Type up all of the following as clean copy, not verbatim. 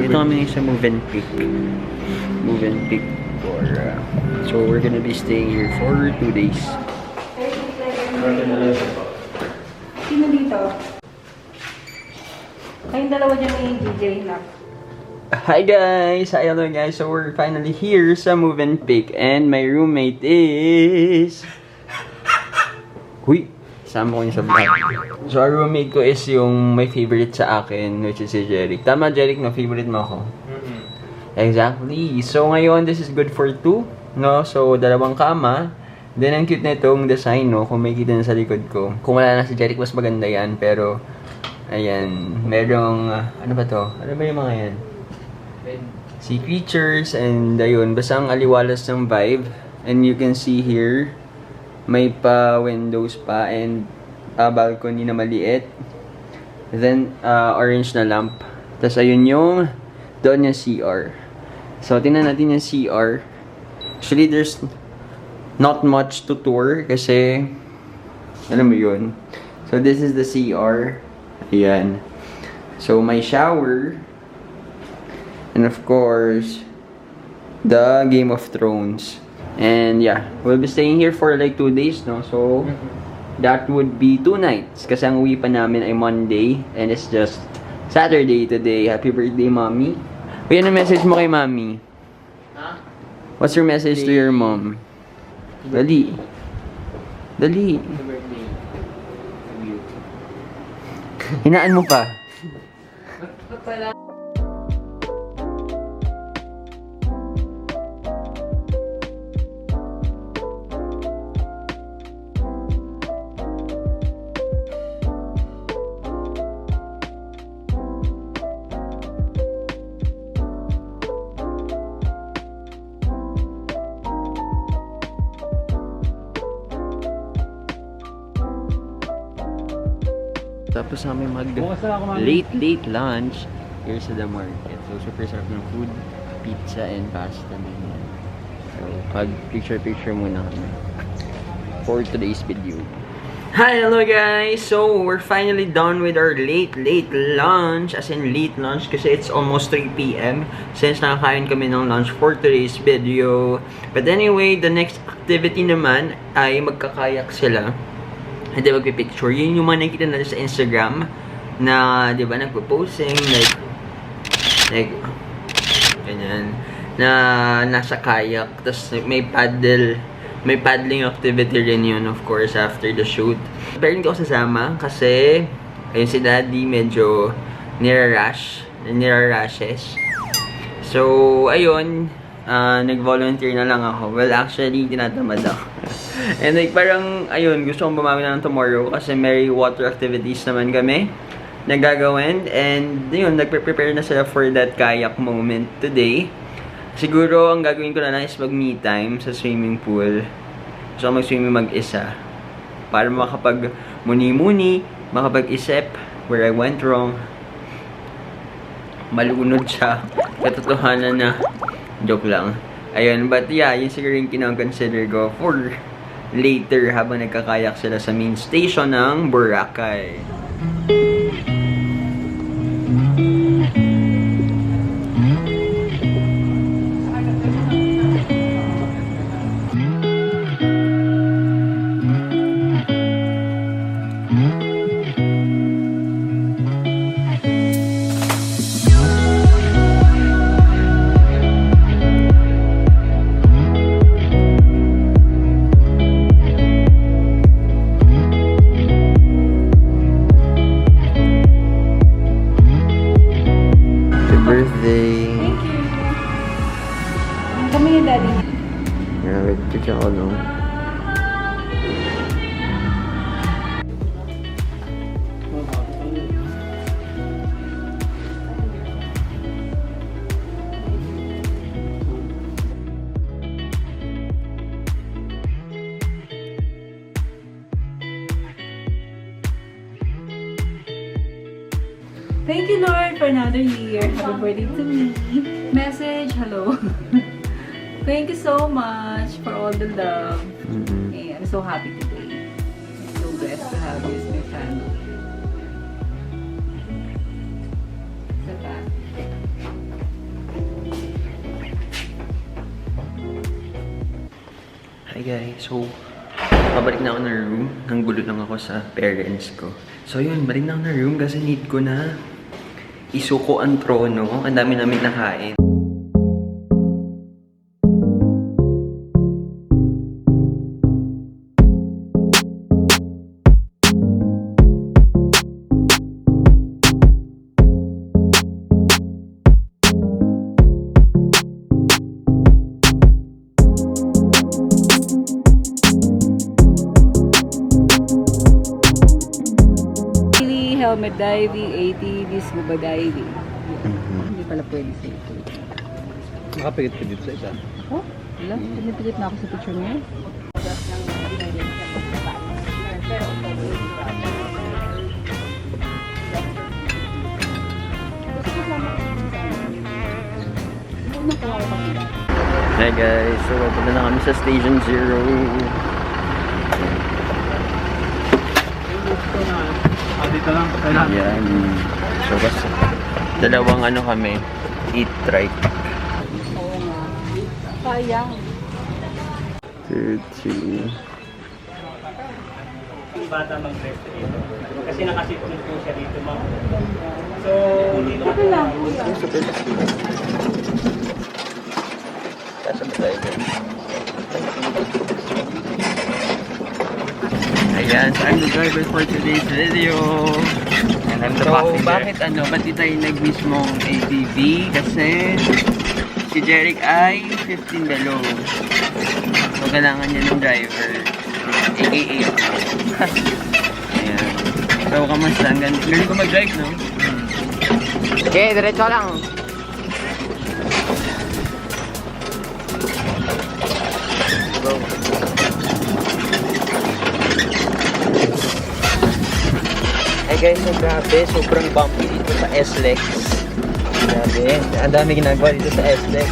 Dito kami sa Move and Pick. Move and Pick. So we're gonna be staying here for 2 days. Sino dito? Kayong dalawa dyan may DJ na. Hi guys! Hi, hello guys! So we're finally here sa Move and Pick and my roommate is... Huy! Sama ko niya sa vlog. So our roommate ko is yung may favorite sa akin, which is si Jeric. Tama Jeric, no? Favorite mo ako? Exactly. So ngayon, this is good for 2, no? So dalawang kama. Then ang cute na itong design, no? Kung may kita na sa likod ko. Kung wala na si Jeric, mas maganda yan. Pero, ayan. Merong, ano ba to? Ano ba yung mga yan? Sea creatures and ayun. Basta ang aliwalas ng vibe. And you can see here, may pa windows pa and balcony na maliit. Then, orange na lamp. Tapos ayun yung doon yung CR. So, tingnan natin yung CR. Actually, there's not much to tour kasi alam mo yun. So, this is the CR. Ayan. So, may shower. And of course, the Game of Thrones. And yeah, we'll be staying here for like 2 days, no? So, that would be 2 nights. Kasi ang uwi pa namin ay Monday. And it's just Saturday today. Happy birthday, Mommy. Uy, ano message mo kay Mommy? Huh? What's your message to your mom? Dali. Dali. Happy birthday. Love you. Hinaan mo pa. Tapos namin late lunch here sa the market. So super sarap ng food, pizza and pasta na yan. So pag picture muna kami for today's video. Hi, hello guys! So we're finally done with our late lunch. As in late lunch kasi it's almost 3 PM since nakakain kami ng lunch for today's video. But anyway, the next activity naman ay magkakayak sila. Hindi magpipicture. Yun yung mga nakikita natin sa Instagram na, di ba, nagpo-posting, like, ganyan, na nasa kayak, tapos may paddling activity rin yun, of course, after the shoot. Pero hindi ako sasama kasi, ayun si Daddy medyo nirarashes. So, ayun, nag-volunteer na lang ako. Well, actually, tinatamad ako. And like, parang, ayun, gusto kong bumawi na ng tomorrow kasi may water activities naman kami nagagawin. And, yun, nagpe-prepare na sila for that kayak moment today. Siguro, ang gagawin ko na lang is mag-me time sa swimming pool. Gusto ko mag-swimming mag-isa. Para makapag-muni-muni, makapag-isip where I went wrong. Malunod siya. Katotohanan na. Joke lang. Ayun, but yeah, yun siguro yung kinoconsider ko for later habang nagkakayak sila sa main station ng Boracay. Birthday. Thank you. Kami yung Daddy. Yeah, wait, check ako, no? Thank you, Lord, for another year. Happy birthday to me. Message, hello. Thank you so much for all the love. And I'm so happy today. I'm so blessed to have you as my family. guys, so pabalik na ako ng room. Nanggulo lang ako sa parents ko. So yun, balik na ako ng room kasi need ko na isuko ang trono. Ang dami namin nakain. Helmet diving, ATV, scuba diving. Hindi pala pwede sa ito. Nakapikit ka dito sa isa. Oh, wala. Pinipilit na ako sa picture niya. Hi guys, so punta na kami sa Station 0. Dito lang. Kailangan. Yan. So kasi dalawang ano kami, eat right. Oo nga. Sayang. 30. Yung bata mag-rest dito. Kasi nakasitong po siya dito, ma'am. So, dito Ito lang. Kasama tayo dyan. Ayan, so I'm the driver for today's video. And I'm the So, passenger. bakit ba't di tayo nag-mismong ATV? Kasi si Jeric ay 15 below. So, kailangan niya ng driver. AKA ako. Ayan. So, kamusta? Galing ko mag-drive, no? Okay, diretso lang. Ay guys, so grabe, sobrang bumpy dito sa SLEX. Grabe, ang dami ginagawa dito sa SLEX.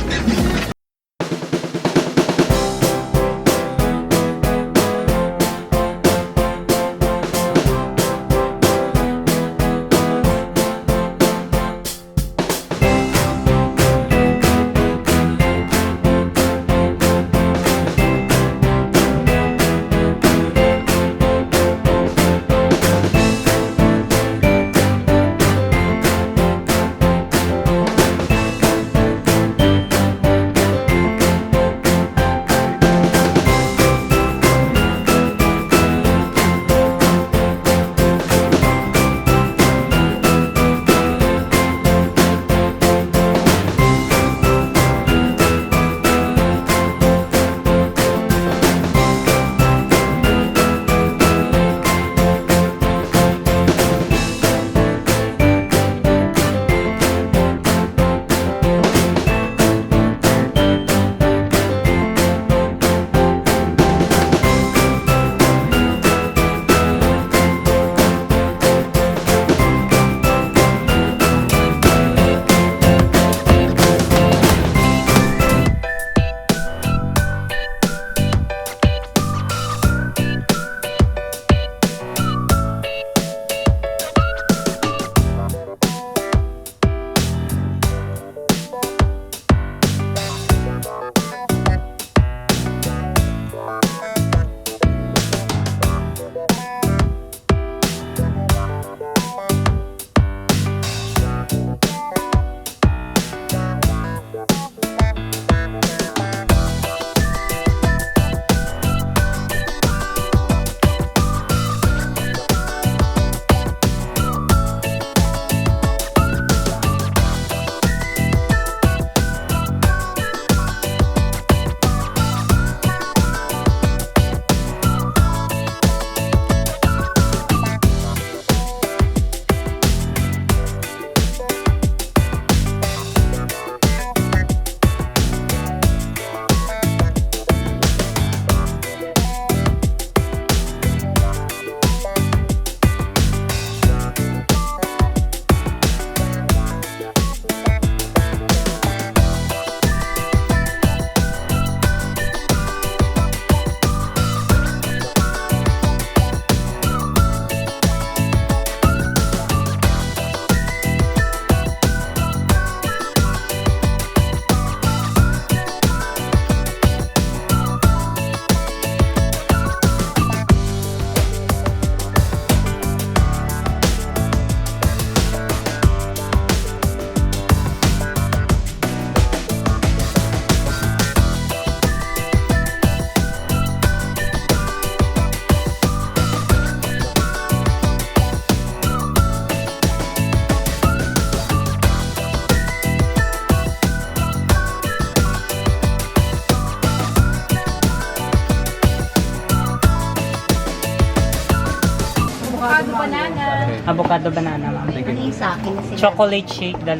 Avocado banana, ma'am. Ano yung sa akin na sila? Chocolate shake, 2. Ay,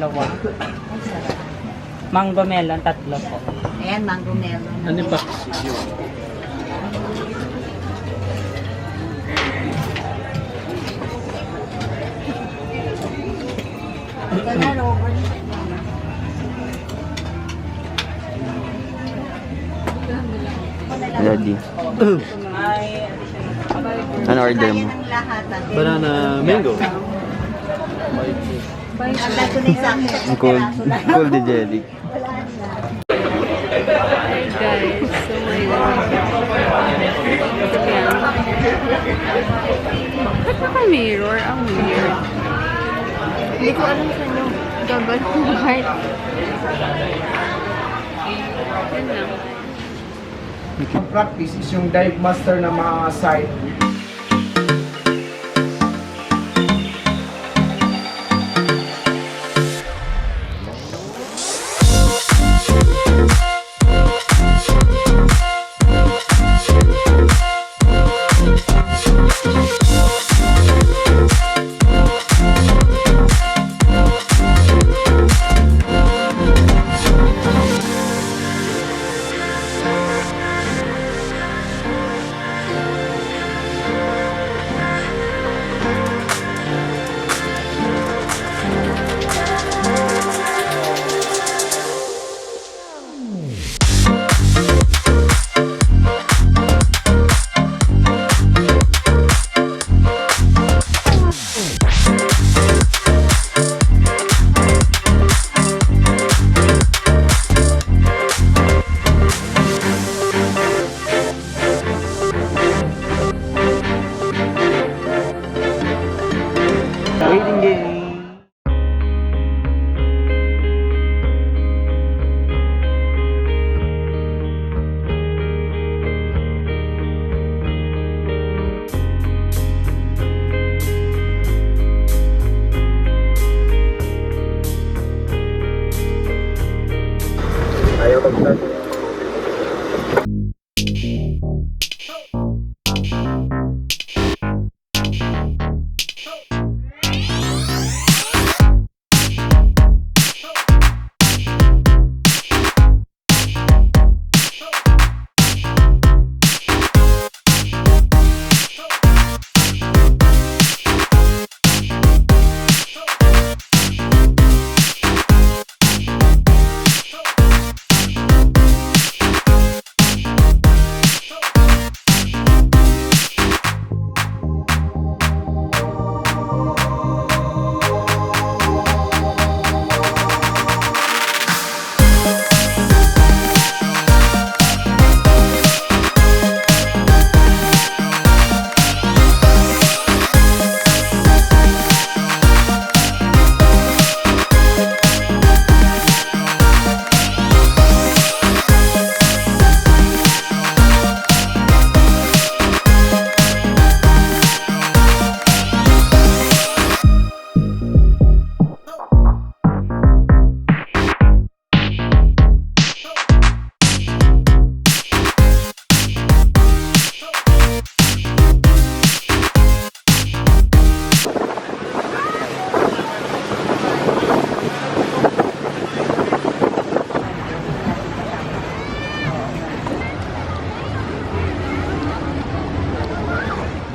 sarap. Mango melon, 3 po. Ayan, mango melon. Ano ba? Ito na, Robert. Lodi. May Ano order mo? Kaya ng lahat. Banana mango. Ang dato na yung sa akin. Cold. Cold ni Jelly. Hi guys, so ngayon, ayan. Ba't naka-mirror? Ang weird. Hindi ko alam sa inyo. Gagawin ko heart. Yan lang. Ang practice is yung dive master na mga site. Waiting game. Ayaw mag-start.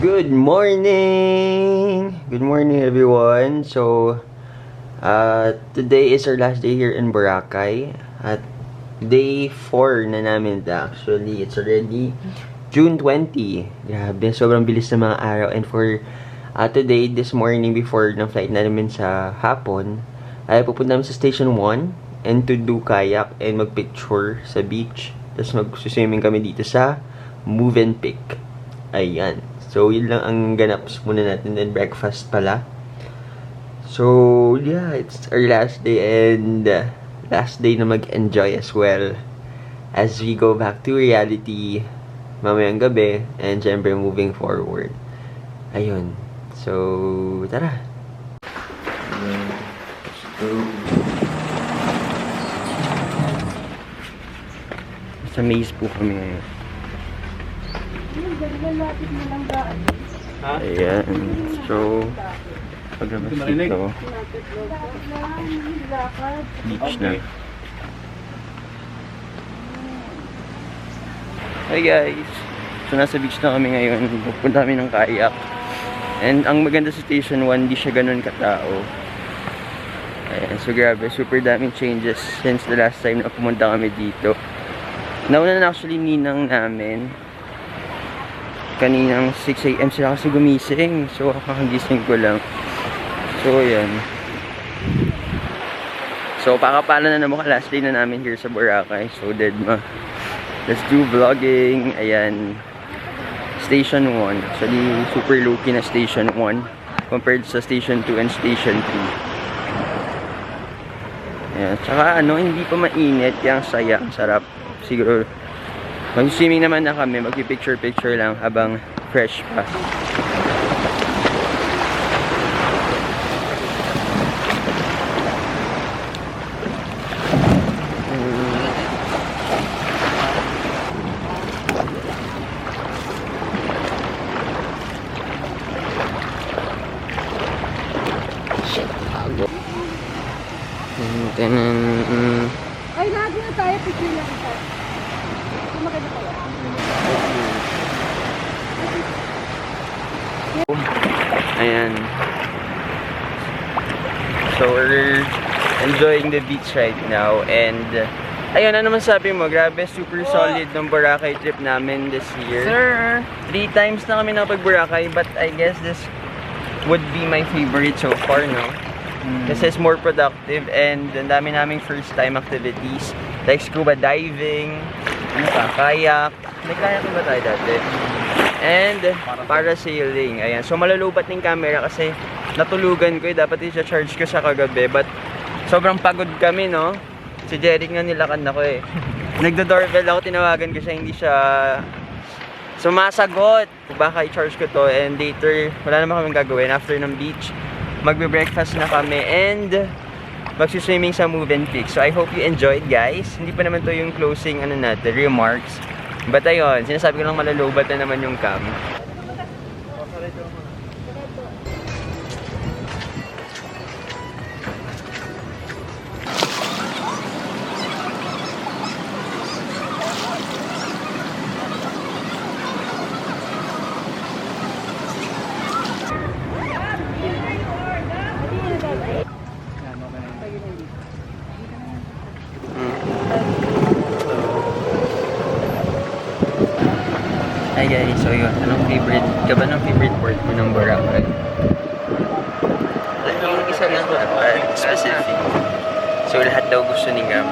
Good morning! Good morning everyone. So, today is our last day here in Boracay. At day 4 na namin actually. It's already June 20. Grabe, sobrang bilis ng mga araw. And for today, this morning before ng flight namin sa hapon, ay pupunta namin sa Station 1 and to do kayak and magpicture sa beach. Tapos mag-swimming kami dito sa Movenpick. Ayan. So, yun lang ang ganaps muna natin. Then, breakfast pala. So, yeah, it's our last day and last day na mag-enjoy as well as we go back to reality mamayang gabi and syempre moving forward. Ayun. So, tara. Sa maze po kami ngayon. Ayan. So, paglabas dito. Beach na. Hi guys! So nasa beach na kami ngayon. Pupunta kami ng kayak. And ang maganda sa Station 1, di siya ganun katao. Ayan, so grabe, super daming changes since the last time na pumunta kami dito. Nauna na actually ninang namin. Kaninang 6 AM sila kasi gumising. So kakagising ko lang. So ayan. So pakapala na naman last day na namin here sa Boracay. So dead ma. Let's do vlogging. Ayan. Station 1. Actually, super low-key na Station 1 compared sa Station 2 and Station 3. Ayan. Tsaka ano, hindi pa mainit. Yang saya. Ang sarap. Siguro, mag-swimming naman na kami. Mag-picture-picture lang habang fresh pa. Ay, lagi na tayo. Picture lang kita. Maganda pala. Ayan. So, we're enjoying the beach right now. And, ayun, ano naman sabi mo? Grabe, super solid ng Boracay trip namin this year. Sir! 3 times na kami nakapag-Boracay, but I guess this would be my favorite so far, no? Kasi it's more productive and ang dami naming first time activities like scuba diving, ano pa, kayak. May kayak ba tayo dati? And parasailing. Ayan. So malulubat ng camera kasi natulugan ko eh. Dapat i-charge ko siya kagabi. But sobrang pagod kami, no? Si Jeric nga nilakan ako eh. Nagdo-doorbell ako, tinawagan ko siya, hindi siya sumasagot. Baka i-charge ko to and later, wala naman kaming gagawin after ng beach. Magbe-breakfast na kami and magsiswimming sa Move and Pick. So I hope you enjoyed, guys. Hindi pa naman to yung closing ano natin, remarks. But ayun, sinasabi ko lang malalobat na naman yung cam. Hi guys, so yun, anong favorite part mo ng Boracay? Yung isa lang ko, specific. So lahat daw gusto ni Gam.